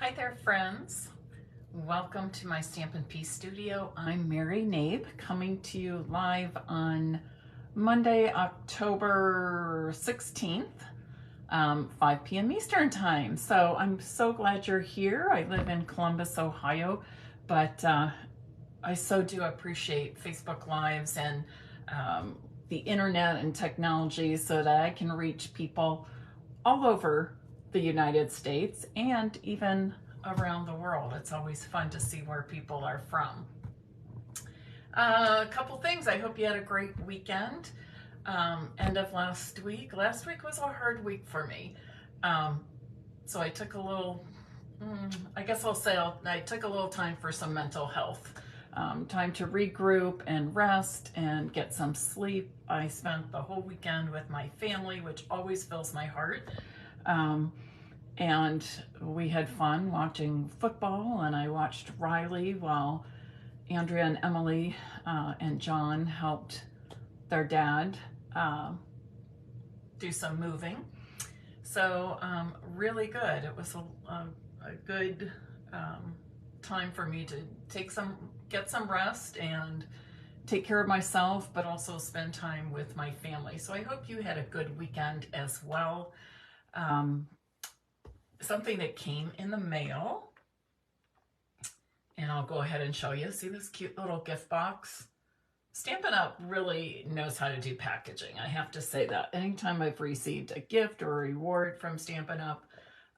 Hi there, friends. Welcome to my Stampin' Peace studio. I'm Mary Nabe, coming to you live on Monday, October 16th, 5 p.m. Eastern Time. So I'm so glad you're here. I live in Columbus, Ohio, but I so do appreciate Facebook Lives and the internet and technology so that I can reach people all over the United States and even around the world. It's always fun to see where people are from. A couple things. I hope you had a great weekend. End of last week. Last week was a hard week for me. So I took a little, I guess I'll say I took a little time for some mental health. Time to regroup and rest and get some sleep. I spent the whole weekend with my family, which always fills my heart. And we had fun watching football, and I watched Riley while Andrea and Emily and John helped their dad do some moving. So really good. It was a good time for me to get some rest and take care of myself, but also spend time with my family. So I hope you had a good weekend as well. Something that came in the mail, and I'll go ahead and show you. See this cute little gift box? Stampin' Up! Really knows how to do packaging. I have to say that. Anytime I've received a gift or a reward from Stampin' Up!,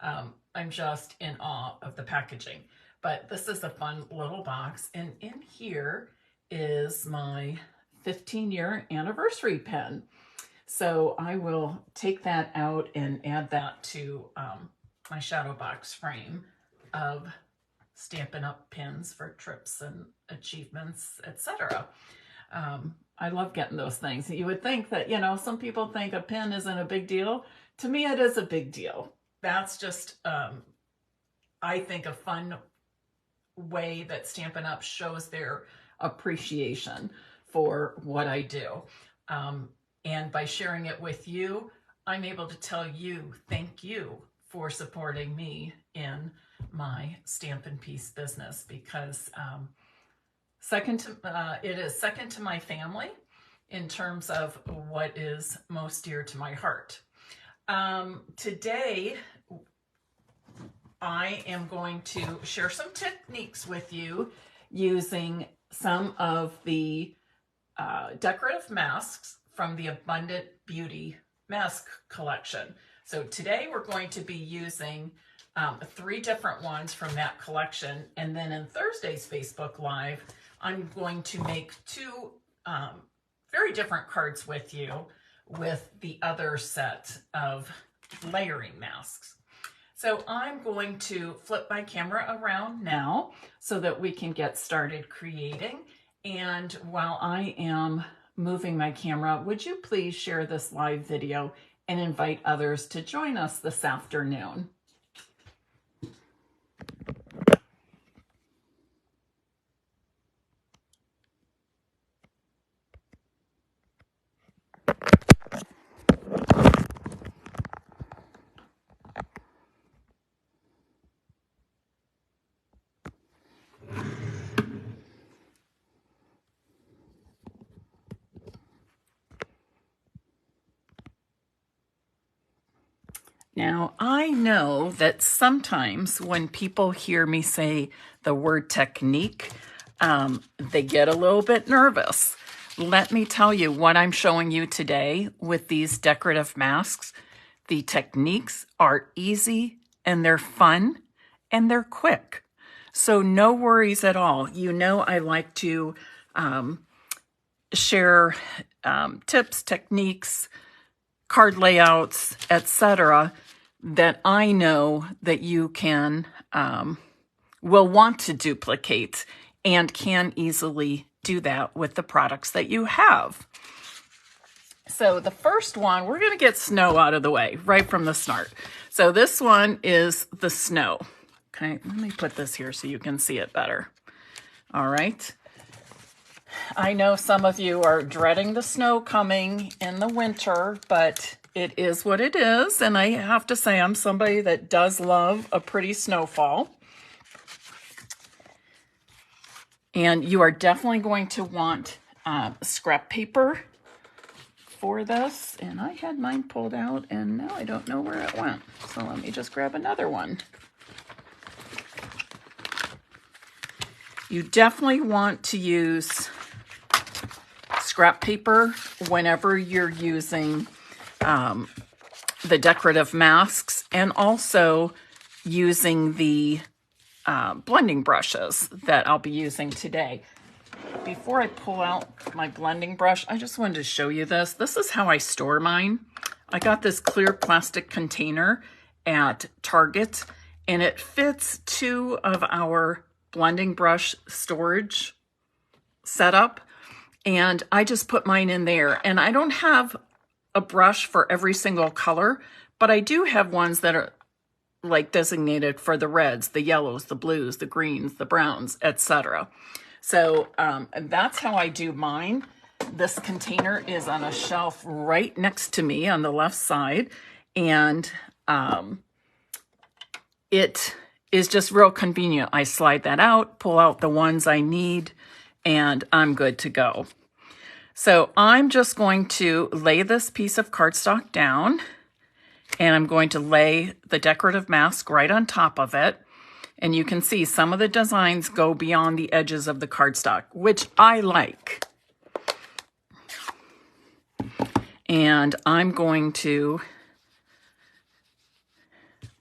I'm just in awe of the packaging. But this is a fun little box, and in here is my 15-year anniversary pin. So I will take that out and add that to my shadow box frame of Stampin' Up! Pins for trips and achievements, etc. I love getting those things. You would think that, you know, some people think a pin isn't a big deal. To me, it is a big deal. That's just, I think, a fun way that Stampin' Up! Shows their appreciation for what I do. And by sharing it with you, I'm able to tell you, thank you for supporting me in my Stampin' Peace business, because it is second to my family in terms of what is most dear to my heart. Today, I am going to share some techniques with you using some of the decorative masks from the Abundant Beauty Mask collection. So today we're going to be using 3 different ones from that collection, and then in Thursday's Facebook Live, I'm going to make 2 very different cards with you with the other set of layering masks. So I'm going to flip my camera around now so that we can get started creating. And while I am moving my camera, would you please share this live video and invite others to join us this afternoon? Now, I know that sometimes when people hear me say the word technique, they get a little bit nervous. Let me tell you what I'm showing you today with these decorative masks. The techniques are easy, and they're fun, and they're quick. So no worries at all. You know I like to share tips, techniques, card layouts, etc., that I know that you can will want to duplicate and can easily do that with the products that you have. So the first one, we're going to get snow out of the way right from the start. So this one is the snow. Okay, let me put this here so you can see it better. All right. I know some of you are dreading the snow coming in the winter, but it is what it is. And I have to say, I'm somebody that does love a pretty snowfall. And you are definitely going to want scrap paper for this. And I had mine pulled out and now I don't know where it went. So let me just grab another one. You definitely want to use scrap paper whenever you're using the decorative masks, and also using the blending brushes that I'll be using today. Before I pull out my blending brush, I just wanted to show you this. This is how I store mine. I got this clear plastic container at Target, and it fits 2 of our blending brush storage setup, and I just put mine in there. And I don't have a brush for every single color, but I do have ones that are like designated for the reds, the yellows, the blues, the greens, the browns, etc. So that's how I do mine. This container is on a shelf right next to me on the left side, and it is just real convenient. I slide that out, pull out the ones I need, and I'm good to go. So I'm just going to lay this piece of cardstock down, and I'm going to lay the decorative mask right on top of it. And you can see some of the designs go beyond the edges of the cardstock, which I like. And I'm going to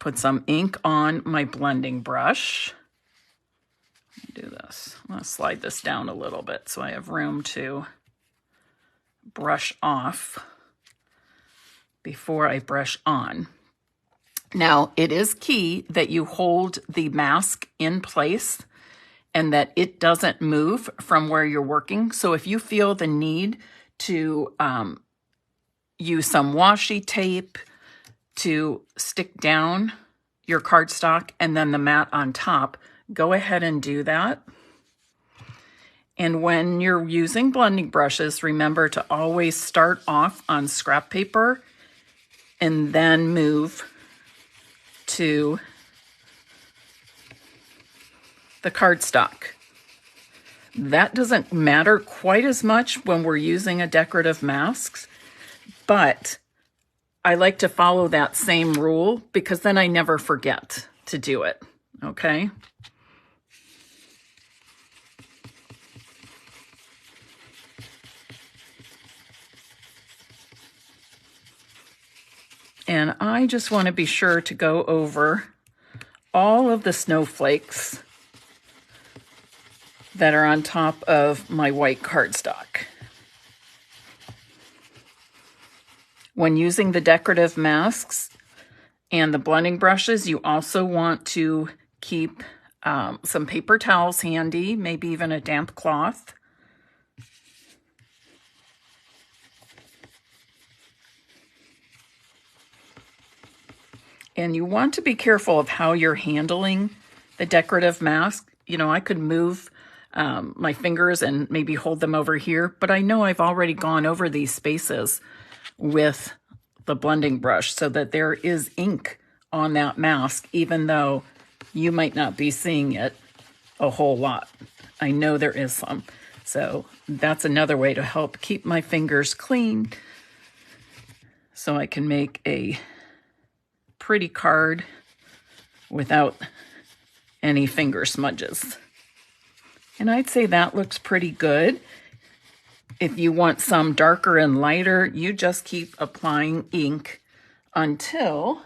put some ink on my blending brush. Let me do this. I'm going to slide this down a little bit so I have room to brush off before I brush on. Now, it is key that you hold the mask in place and that it doesn't move from where you're working. So if you feel the need to use some washi tape to stick down your cardstock and then the mat on top, go ahead and do that. And when you're using blending brushes, remember to always start off on scrap paper and then move to the cardstock. That doesn't matter quite as much when we're using a decorative mask, but I like to follow that same rule because then I never forget to do it, okay? And I just want to be sure to go over all of the snowflakes that are on top of my white cardstock. When using the decorative masks and the blending brushes, you also want to keep some paper towels handy, maybe even a damp cloth. And you want to be careful of how you're handling the decorative mask. You know, I could move my fingers and maybe hold them over here, but I know I've already gone over these spaces with the blending brush so that there is ink on that mask, even though you might not be seeing it a whole lot. I know there is some. So that's another way to help keep my fingers clean so I can make a pretty card without any finger smudges. And I'd say that looks pretty good. If you want some darker and lighter, you just keep applying ink until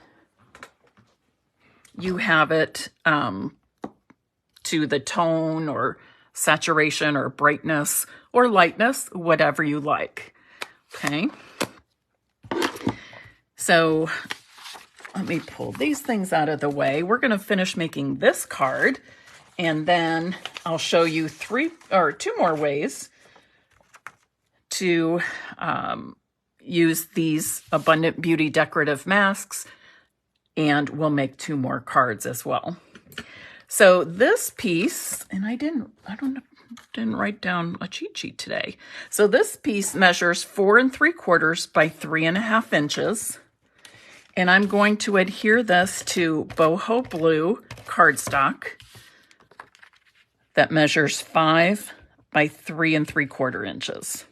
you have it to the tone or saturation or brightness or lightness, whatever you like. Okay. So let me pull these things out of the way. We're going to finish making this card, and then I'll show you two more ways to use these Abundant Beauty Decorative Masks, and we'll make 2 more cards as well. So this piece, and I didn't write down a cheat sheet today. So this piece measures 4 3/4 by 3.5 inches. And I'm going to adhere this to boho blue cardstock that measures 5 by 3 3/4 inches.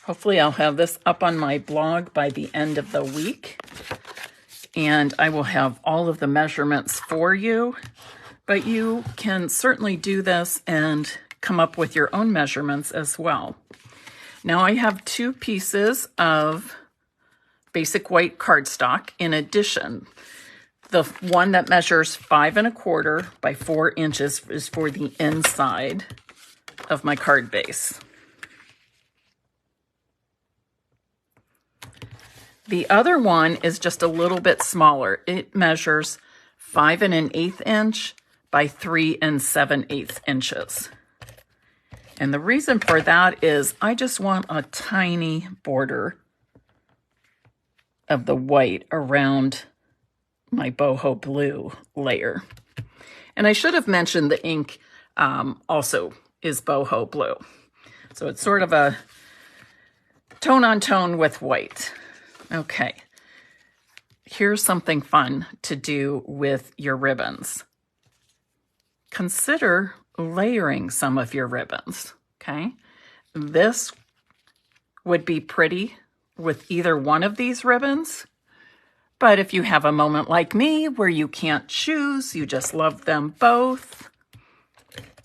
Hopefully I'll have this up on my blog by the end of the week, and I will have all of the measurements for you, but you can certainly do this and come up with your own measurements as well. Now I have 2 pieces of basic white cardstock. In addition, the one that measures 5 1/4 by 4 inches is for the inside of my card base. The other one is just a little bit smaller. It measures 5 1/8 inch by 3 7/8 inches. And the reason for that is I just want a tiny border of the white around my boho blue layer. And I should have mentioned the ink also is boho blue. So it's sort of a tone on tone with white. Okay, here's something fun to do with your ribbons. Consider layering some of your ribbons, okay? This would be pretty with either one of these ribbons, but if you have a moment like me where you can't choose, you just love them both,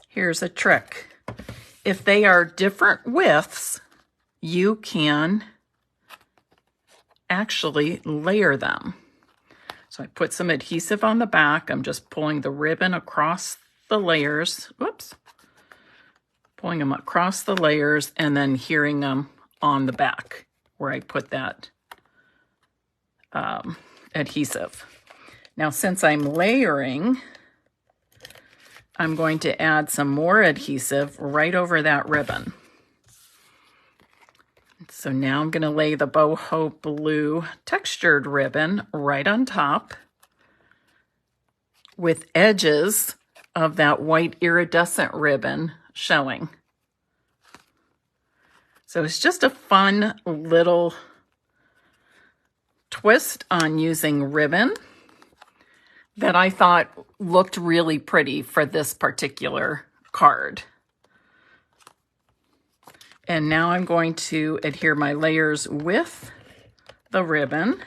here's a trick. If they are different widths, you can actually layer them. So I put some adhesive on the back. I'm just pulling the ribbon across the layers. Whoops. Pulling them across the layers and then hearing them on the back where I put that adhesive. Now, since I'm layering, I'm going to add some more adhesive right over that ribbon. So now I'm going to lay the boho blue textured ribbon right on top with edges of that white iridescent ribbon showing. So it's just a fun little twist on using ribbon that I thought looked really pretty for this particular card. And now I'm going to adhere my layers with the ribbon.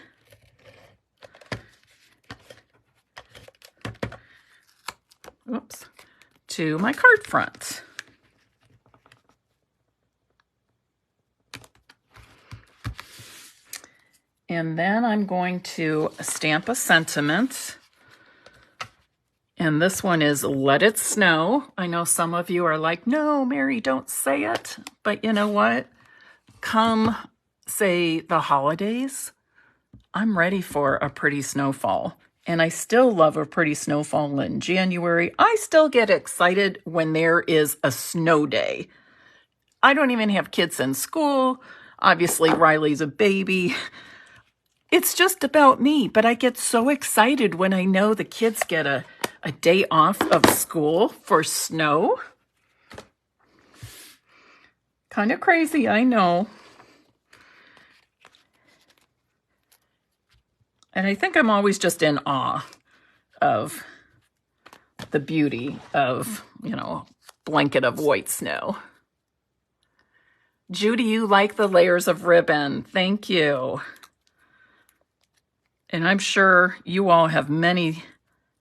Oops, to my card front. And then I'm going to stamp a sentiment. And this one is Let It Snow. I know some of you are like, no, Mary, don't say it. But you know what? Come, say, the holidays, I'm ready for a pretty snowfall. And I still love a pretty snowfall in January. I still get excited when there is a snow day. I don't even have kids in school. Obviously, Riley's a baby. It's just about me, but I get so excited when I know the kids get a day off of school for snow. Kind of crazy, I know. And I think I'm always just in awe of the beauty of, you know, blanket of white snow. Judy, you like the layers of ribbon. Thank you. And I'm sure you all have many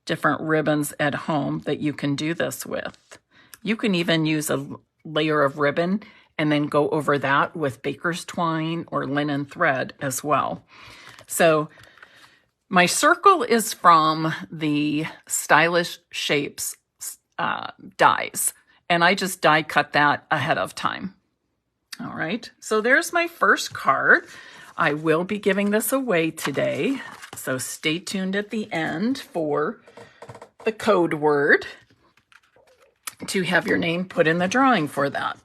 different ribbons at home that you can do this with. You can even use a layer of ribbon and then go over that with baker's twine or linen thread as well. So my circle is from the Stylish Shapes dies, and I just die cut that ahead of time. All right, so there's my first card. I will be giving this away today, so stay tuned at the end for the code word to have your name put in the drawing for that.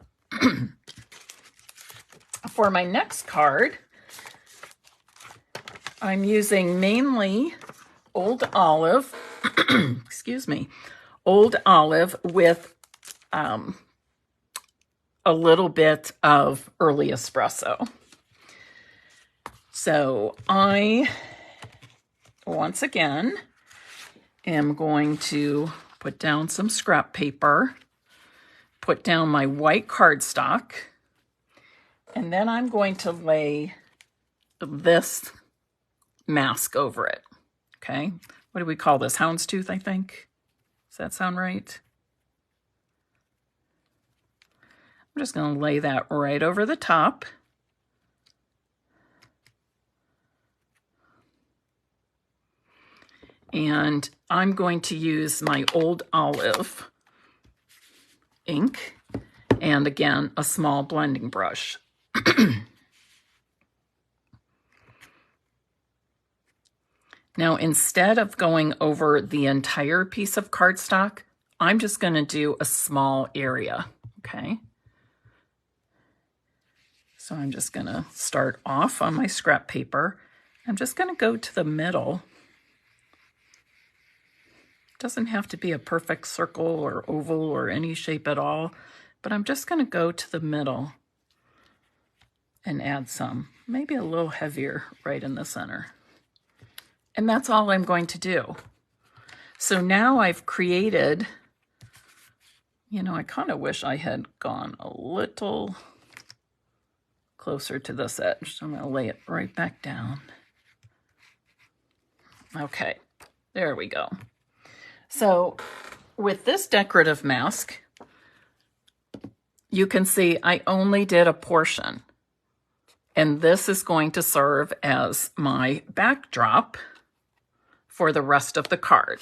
For my next card, I'm using mainly Old Olive, excuse me, Old Olive with a little bit of early espresso. So I once again, am going to put down some scrap paper, put down my white cardstock, and then I'm going to lay this mask over it. Okay, what do we call this? Houndstooth, I think. Does that sound right? I'm just going to lay that right over the top. And I'm going to use my Old Olive ink and, again, a small blending brush. Now, instead of going over the entire piece of cardstock, I'm just going to do a small area, okay? So I'm just going to start off on my scrap paper. I'm just going to go to the middle. It doesn't have to be a perfect circle or oval or any shape at all, but I'm just going to go to the middle and add some, maybe a little heavier right in the center. And that's all I'm going to do. So now I've created, you know, I kind of wish I had gone a little closer to this edge. So I'm going to lay it right back down. Okay, there we go. So with this decorative mask, you can see I only did a portion. And this is going to serve as my backdrop for the rest of the card.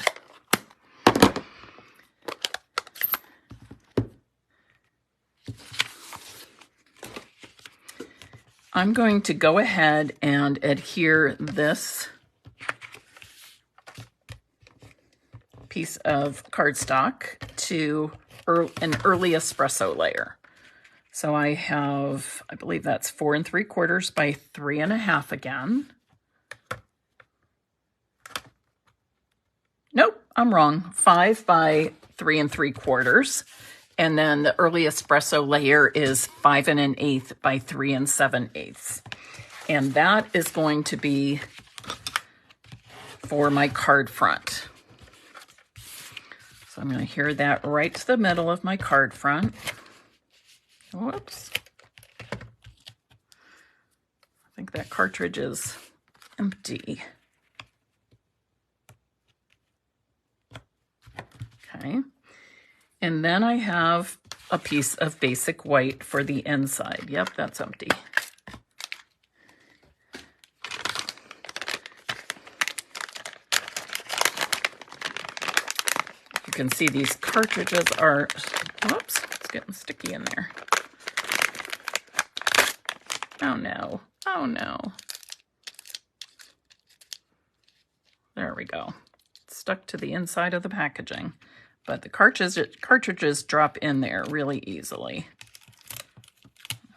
I'm going to go ahead and adhere this piece of cardstock to an early espresso layer. So I have, I believe that's 4 3/4 by 3 1/2 again. Nope, I'm wrong. 5 by 3 3/4. And then the early espresso layer is 5 1/8 by 3 7/8. And that is going to be for my card front. So I'm going to adhere that right to the middle of my card front. Whoops. I think that cartridge is empty. Okay. And then I have a piece of basic white for the inside. Yep, that's empty. You can see these cartridges are, whoops, it's getting sticky in there. Oh no, oh no. There we go. It's stuck to the inside of the packaging, but the cartridges drop in there really easily.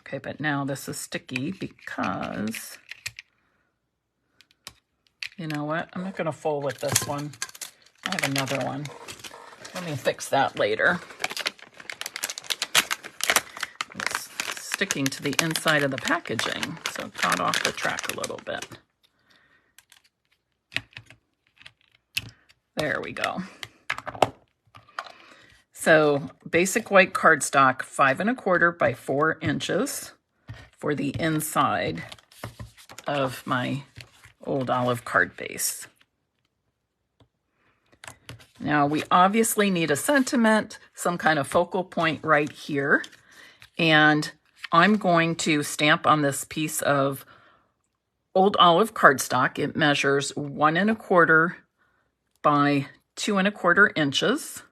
Okay, but now this is sticky because, you know what? I'm not gonna fool with this one. I have another one. Let me fix that later. It's sticking to the inside of the packaging, so it got off the track a little bit. There we go. So basic white cardstock, 5 1/4 by 4 inches for the inside of my Old Olive card base. Now we obviously need a sentiment, some kind of focal point right here. And I'm going to stamp on this piece of Old Olive cardstock. It measures 1 1/4 by 2 1/4 inches.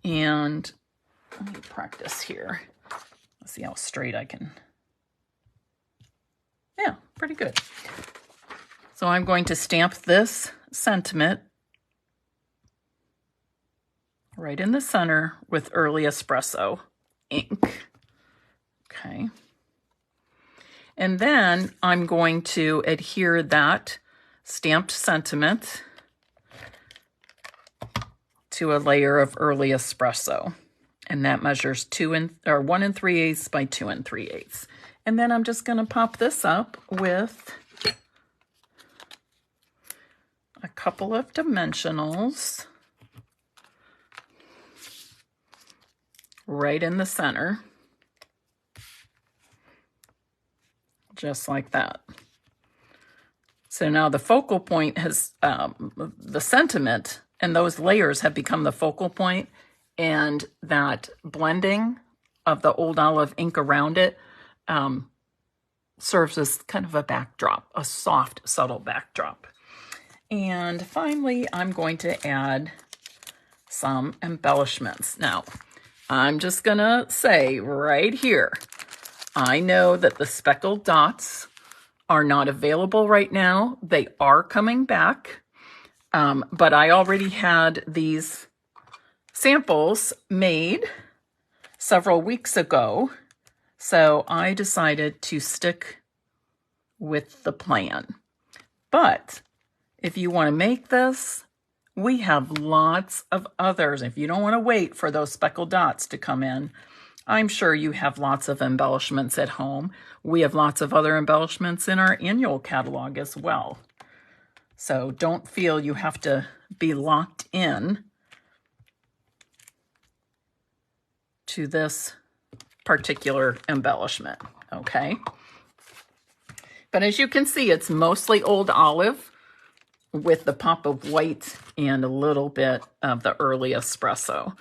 And let me practice here. Let's see how straight I can. Yeah, pretty good. So I'm going to stamp this sentiment right in the center with early espresso ink. Okay. And then I'm going to adhere that stamped sentiment to a layer of early espresso. And that measures 1 3/8 by 2 3/8. And then I'm just going to pop this up with a couple of dimensionals right in the center, just like that. So now the focal point has, the sentiment and those layers have become the focal point, and that blending of the old olive ink around it serves as kind of a backdrop, a soft, subtle backdrop. And finally, I'm going to add some embellishments. Now, I'm just gonna say right here, I know that the speckled dots are not available right now. They are coming back, but I already had these samples made several weeks ago, so I decided to stick with the plan. But if you want to make this, we have lots of others. If you don't want to wait for those speckled dots to come in, I'm sure you have lots of embellishments at home. We have lots of other embellishments in our annual catalog as well. So don't feel you have to be locked in to this particular embellishment, okay? But as you can see, it's mostly old olive with the pop of white and a little bit of the early espresso.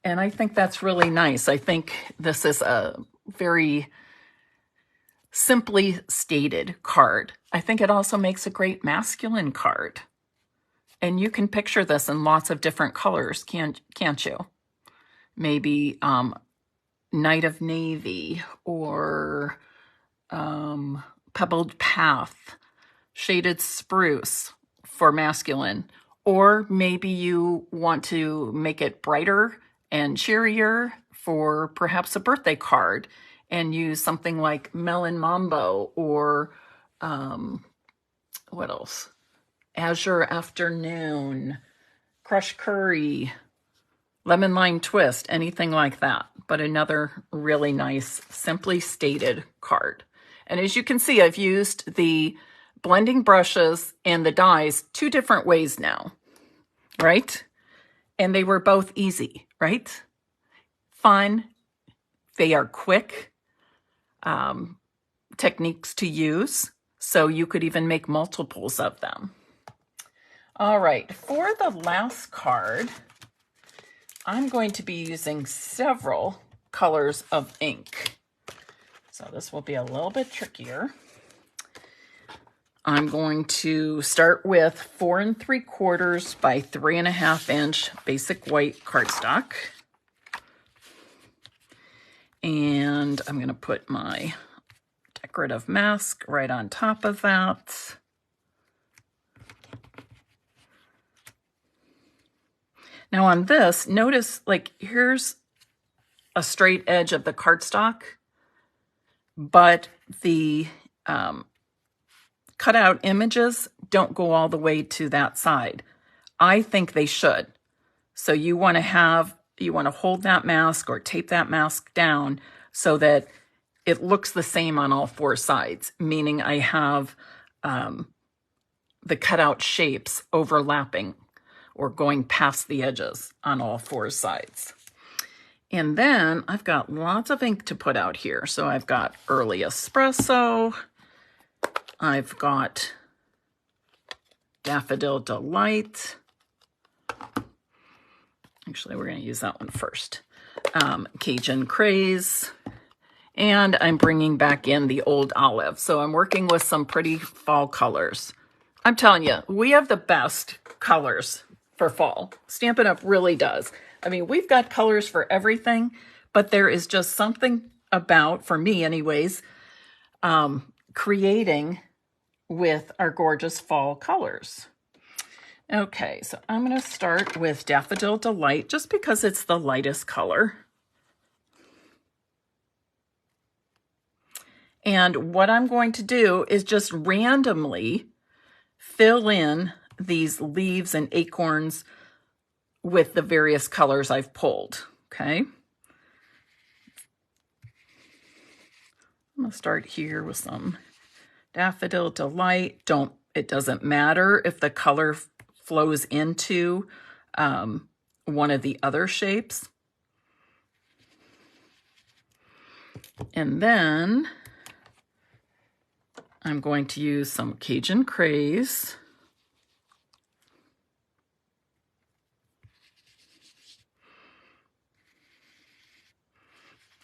And I think that's really nice. I think this is a very simply stated card. I think it also makes a great masculine card. And you can picture this in lots of different colors, can't you? Maybe Night of Navy, or Pebbled Path, Shaded Spruce for masculine. Or maybe you want to make it brighter and cheerier for perhaps a birthday card and use something like Melon Mambo, or what else? Azure Afternoon, Crush Curry, Lemon Lime Twist, anything like that. But another really nice, simply stated card. And as you can see, I've used the blending brushes and the dies 2 different ways now, right? And they were both easy, right? Fun. They are quick techniques to use, so you could even make multiples of them. All right, for the last card, I'm going to be using several colors of ink. So this will be a little bit trickier. I'm going to start with 4 3/4 by 3.5 inch basic white cardstock. And I'm going to put my decorative mask right on top of that. Now on this, notice, like, here's a straight edge of the cardstock, but the cutout images don't go all the way to that side. I think they should. So you want to hold that mask or tape that mask down so that it looks the same on all 4 sides, meaning I have the cutout shapes overlapping or going past the edges on all 4 sides. And then I've got lots of ink to put out here. So I've got Early Espresso, I've got Daffodil Delight. Actually, we're going to use that one first. Cajun Craze. And I'm bringing back in the Old Olive. So I'm working with some pretty fall colors. I'm telling you, we have the best colors for fall. Stampin' Up! Really does. I mean, we've got colors for everything, but there is just something about, for me anyways, creating with our gorgeous fall colors. Okay, so I'm going to start with Daffodil Delight just because it's the lightest color. And what I'm going to do is just randomly fill in these leaves and acorns with the various colors I've pulled, okay? I'm going to start here with some Daffodil Delight. It doesn't matter if the color flows into one of the other shapes. And then I'm going to use some Cajun Craze.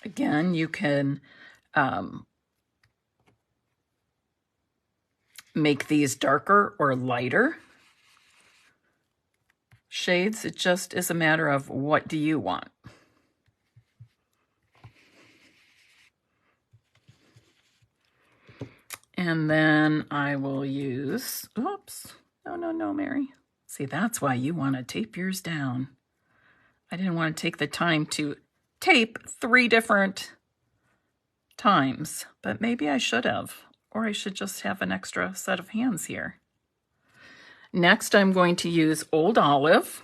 Again, you can make these darker or lighter shades. It just is a matter of what do you want. And then I will use, oops, no, Mary. See, that's why you want to tape yours down. I didn't want to take the time to tape 3 different times, but maybe I should have, or I should just have an extra set of hands here. Next, I'm going to use Old Olive.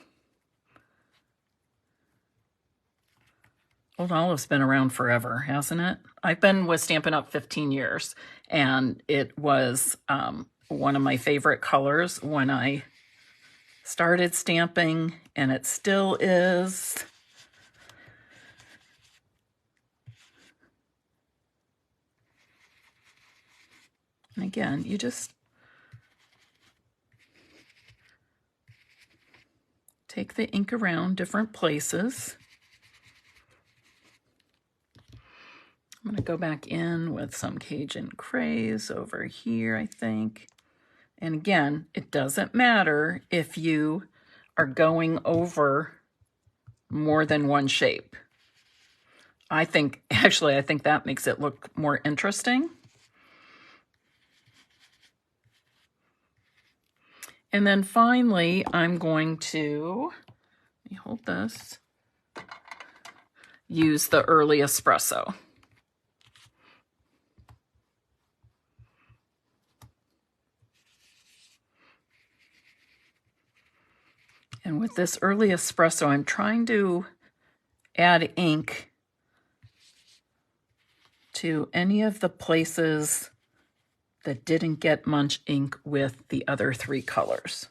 Old Olive's been around forever, hasn't it? I've been with Stampin' Up! 15 years, and it was one of my favorite colors when I started stamping, and it still is. And again, you just take the ink around different places. I'm going to go back in with some Cajun Craze over here, I think. And again, it doesn't matter if you are going over more than one shape. I think that makes it look more interesting. And then finally, I'm going to, let me hold this, use the Early Espresso. And with this Early Espresso, I'm trying to add ink to any of the places that didn't get much ink with the other 3 colors.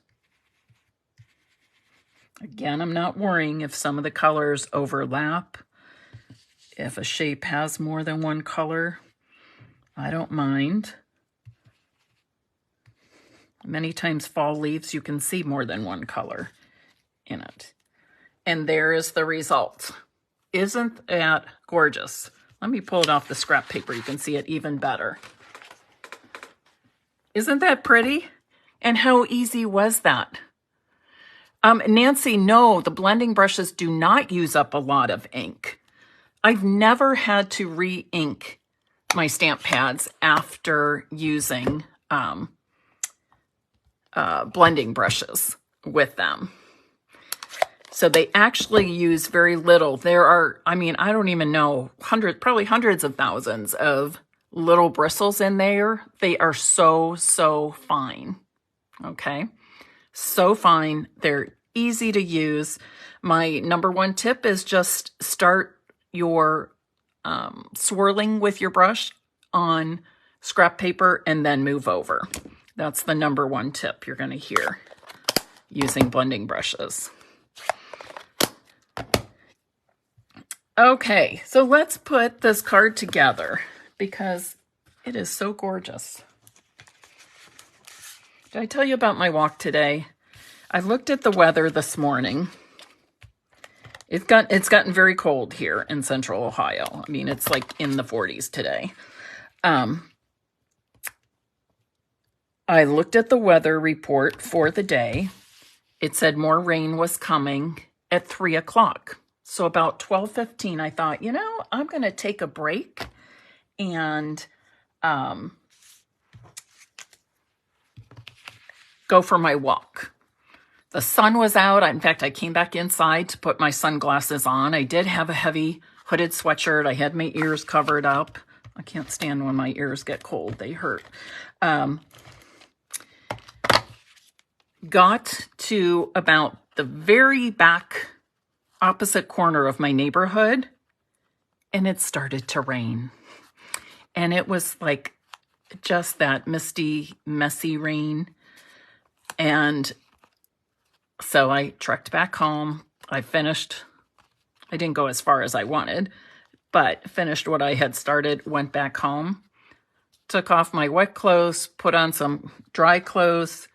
Again, I'm not worrying if some of the colors overlap. If a shape has more than one color, I don't mind. Many times fall leaves, you can see more than one color in it. And there is the result. Isn't that gorgeous? Let me pull it off the scrap paper. You can see it even better. Isn't that pretty? And how easy was that? Nancy, no, the blending brushes do not use up a lot of ink. I've never had to re-ink my stamp pads after using blending brushes with them. So they actually use very little. There are, I don't even know, probably hundreds of thousands of little bristles in there. They are so fine. Okay, so fine. They're easy to use. My number 1 tip is just start your swirling with your brush on scrap paper and then move over. That's the number 1 tip you're going to hear using blending brushes. Okay, so let's put this card together because it is so gorgeous. Did I tell you about my walk today? I looked at the weather this morning. It's gotten very cold here in Central Ohio. I mean, it's like in the 40s today. I looked at the weather report for the day. It said more rain was coming at 3 o'clock. So about 12:15, I thought, I'm going to take a break and go for my walk. The sun was out. In fact, I came back inside to put my sunglasses on. I did have a heavy hooded sweatshirt. I had my ears covered up. I can't stand when my ears get cold. They hurt. Got to about the very back opposite corner of my neighborhood, and it started to rain. And it was like just that misty, messy rain. And So I trekked back home. I didn't go as far as I wanted, but finished what I had started, went back home, took off my wet clothes, put on some dry clothes,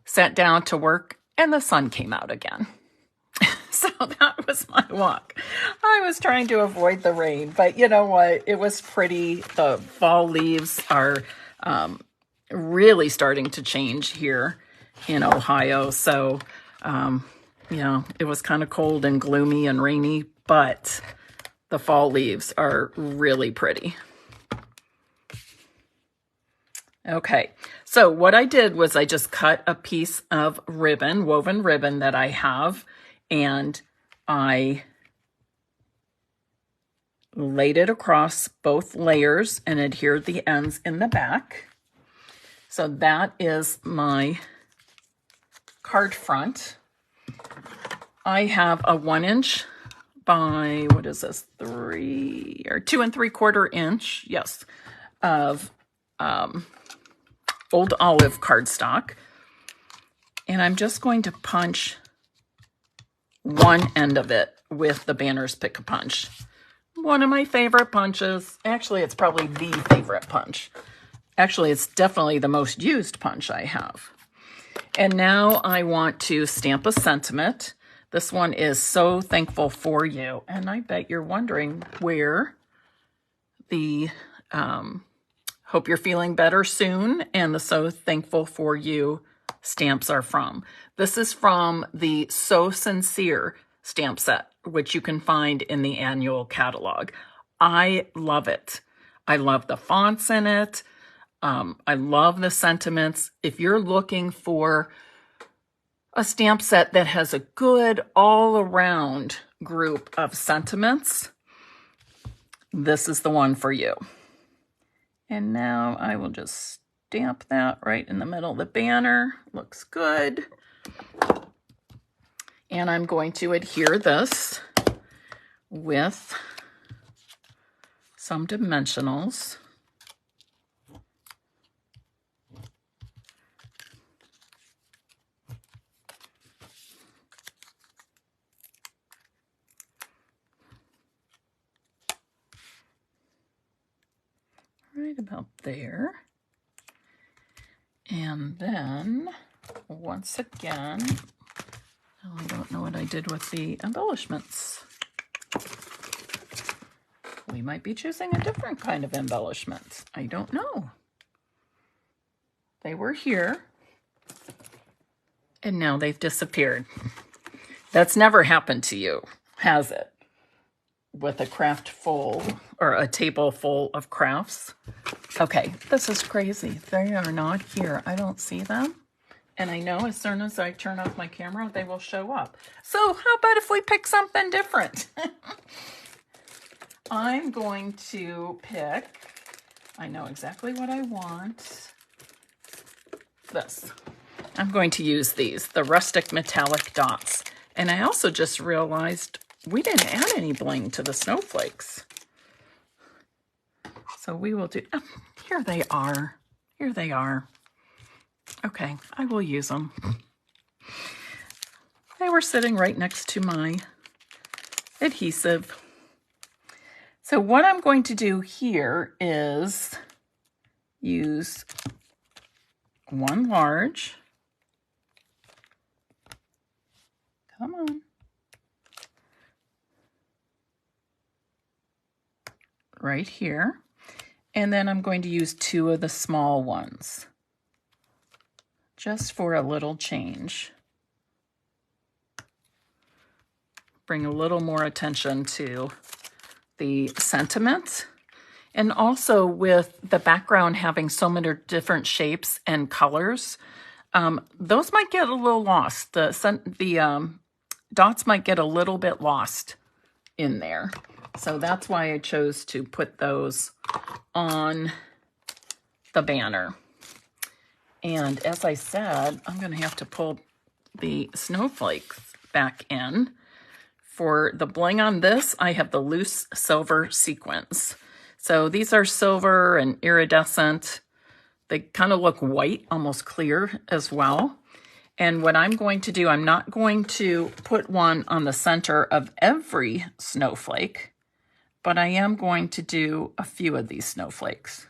sat down to work, and the sun came out again. So that was my walk. I was trying to avoid the rain, but you know what? It was pretty. The fall leaves are really starting to change here in Ohio. So, it was kind of cold and gloomy and rainy, but the fall leaves are really pretty. Okay, so what I did was I just cut a piece of ribbon, woven ribbon that I have, and I laid it across both layers and adhered the ends in the back. So that is my card front. I have a 1 inch by, what is this, 2 3/4 inch, yes, of old olive cardstock. And I'm just going to punch one end of it with the Banner's Pick-a-Punch. One of my favorite punches. Actually, it's probably the favorite punch. Actually, it's definitely the most used punch I have. And now I want to stamp a sentiment. This one is "So Thankful for You." And I bet you're wondering where the "Hope You're Feeling Better Soon" and the "So Thankful for You" stamps are from. This is from the So Sincere stamp set, which you can find in the annual catalog. I love it. I love the fonts in it. I love the sentiments. If you're looking for a stamp set that has a good all-around group of sentiments, this is the one for you. And now I will just stamp that right in the middle of the banner. Looks good. And I'm going to adhere this with some dimensionals. Right about there. And then, once again, I don't know what I did with the embellishments. We might be choosing a different kind of embellishment. I don't know. They were here, and now they've disappeared. That's never happened to you, has it? With a craft full, or a table full of crafts. Okay, this is crazy. They are not here. I don't see them. And I know as soon as I turn off my camera, they will show up. So how about if we pick something different? I'm going to pick, I know exactly what I want. This. I'm going to use these, the rustic metallic dots. And I also just realized we didn't add any bling to the snowflakes. So we will do, oh, here they are. Here they are. Okay, I will use them. They were sitting right next to my adhesive. So what I'm going to do here is use one large. Come on. Right here. And then I'm going to use 2 of the small ones, just for a little change. Bring a little more attention to the sentiment. And also with the background having so many different shapes and colors, those might get a little lost. The dots might get a little bit lost in there. So that's why I chose to put those on the banner. And as I said, I'm going to have to pull the snowflakes back in. For the bling on this, I have the loose silver sequins. So these are silver and iridescent. They kind of look white, almost clear as well. And what I'm going to do, I'm not going to put one on the center of every snowflake, but I am going to do a few of these snowflakes.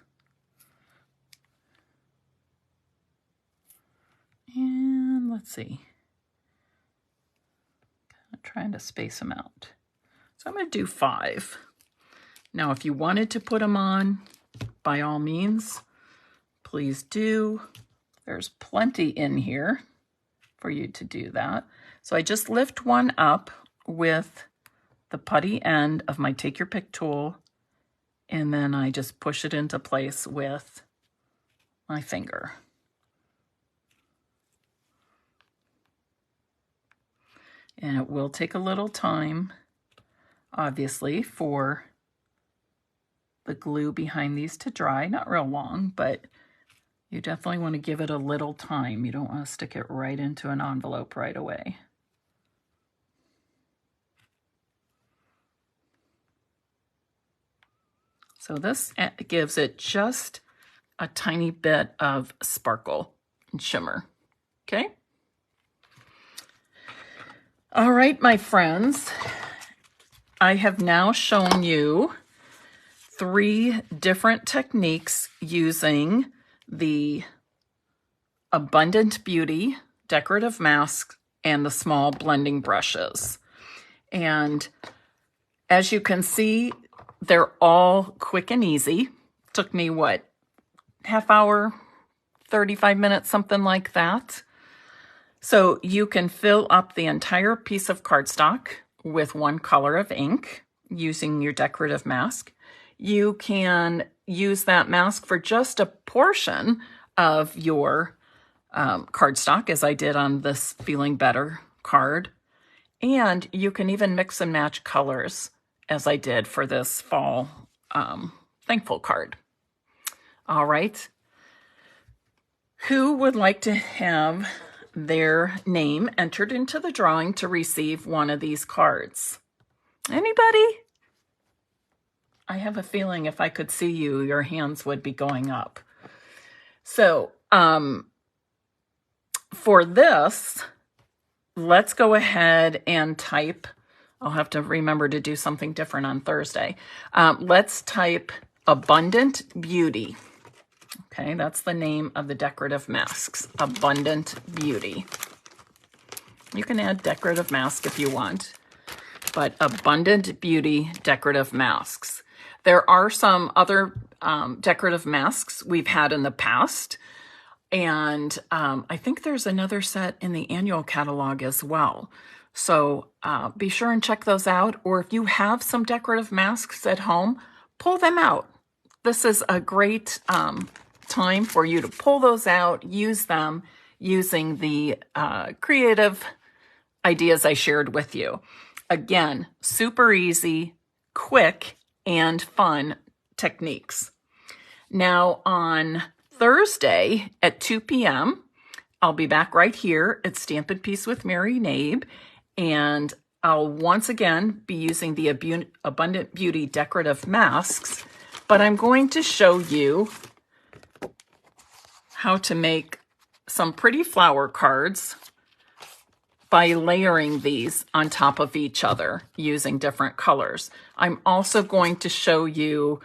And let's see. I'm trying to space them out. So I'm going to do 5. Now, if you wanted to put them on, by all means, please do. There's plenty in here for you to do that. So I just lift one up with the putty end of my Take Your Pick tool, and then I just push it into place with my finger. And it will take a little time, obviously, for the glue behind these to dry. Not real long, but you definitely want to give it a little time. You don't want to stick it right into an envelope right away. So this gives it just a tiny bit of sparkle and shimmer, okay? All right, my friends, I have now shown you 3 different techniques using the Abundant Beauty Decorative Masks and the small blending brushes. And as you can see, they're all quick and easy. Took me, what, half hour, 35 minutes, something like that. So you can fill up the entire piece of cardstock with one color of ink using your decorative mask. You can use that mask for just a portion of your cardstock, as I did on this Feeling Better card. And you can even mix and match colors, as I did for this Fall Thankful card. All right. Who would like to have their name entered into the drawing to receive one of these cards? Anybody? I have a feeling if I could see you, your hands would be going up. So for this, let's go ahead and type. I'll have to remember to do something different on Thursday. Let's type Abundant Beauty. Okay, that's the name of the decorative masks, Abundant Beauty. You can add decorative mask if you want, but Abundant Beauty Decorative Masks. There are some other decorative masks we've had in the past, and I think there's another set in the annual catalog as well. So be sure and check those out, or if you have some decorative masks at home, pull them out. This is a great time for you to pull those out, use them using the creative ideas I shared with you. Again, super easy, quick, and fun techniques. Now on Thursday at 2 p.m., I'll be back right here at Stampin' Piece with Mary Nabe, and I'll once again be using the Abundant Beauty Decorative Masks, but I'm going to show you how to make some pretty flower cards by layering these on top of each other using different colors. I'm also going to show you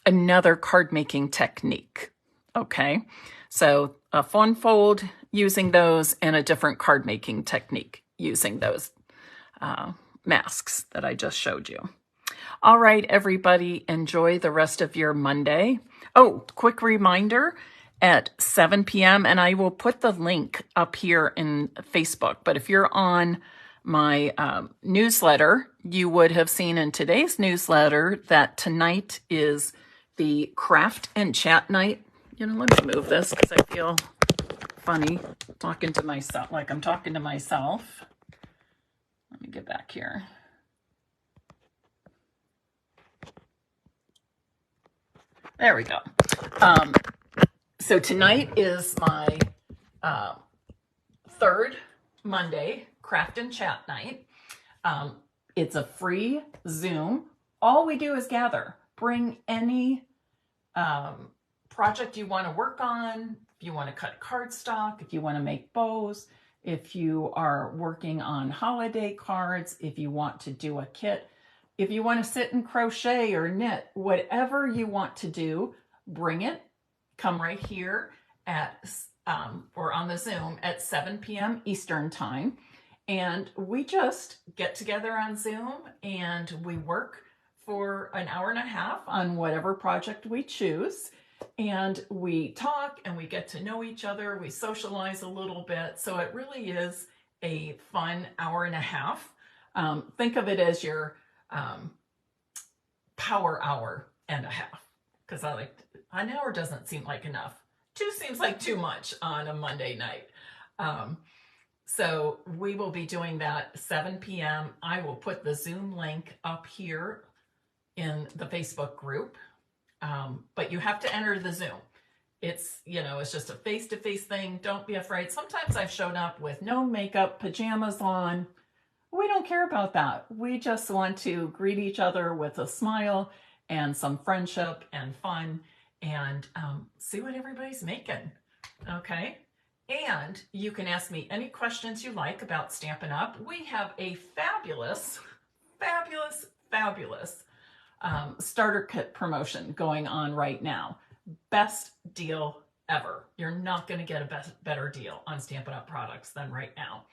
another card making technique, okay? So a fun fold using those and a different card making technique using those masks that I just showed you. All right, everybody, enjoy the rest of your Monday. Oh, quick reminder, at 7 p.m., and I will put the link up here in Facebook, but if you're on my newsletter, you would have seen in today's newsletter that tonight is the craft and chat night. You know, let me move this because I feel funny talking to myself, like I'm talking to myself. Let me get back here. There we go. So tonight is my third Monday craft and chat night. It's a free Zoom. All we do is gather. Bring any project you want to work on. If If you want to cut cardstock, if you want to make bows, if you are working on holiday cards, if you want to do a kit, if you want to sit and crochet or knit, whatever you want to do, bring it. Come right here at or on the Zoom at 7 p.m. Eastern time. And we just get together on Zoom and we work for an hour and a half on whatever project we choose. And we talk and we get to know each other. We socialize a little bit. So it really is a fun hour and a half. Think of it as your power hour and a half. Because an hour doesn't seem like enough. 2 seems like too much on a Monday night. So we will be doing that 7 p.m. I will put the Zoom link up here in the Facebook group. But you have to enter the Zoom. It's, it's just a face-to-face thing. Don't be afraid. Sometimes I've shown up with no makeup, pajamas on. We don't care about that. We just want to greet each other with a smile and some friendship and fun and see what everybody's making. Okay? And you can ask me any questions you like about Stampin' Up. We have a fabulous, fabulous, fabulous starter kit promotion going on right now. Best deal ever. You're not going to get a better deal on Stampin' Up products than right now.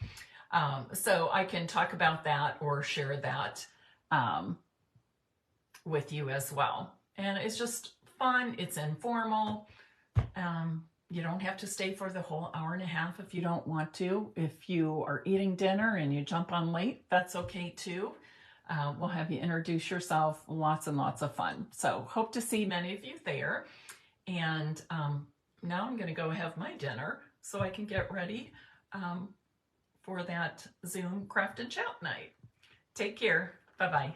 So I can talk about that or share that with you as well. And it's just fun. It's informal. You don't have to stay for the whole hour and a half if you don't want to. If you are eating dinner and you jump on late, that's okay too. We'll have you introduce yourself. Lots and lots of fun. So hope to see many of you there. And now I'm going to go have my dinner so I can get ready for that Zoom craft and chat night. Take care. Bye-bye.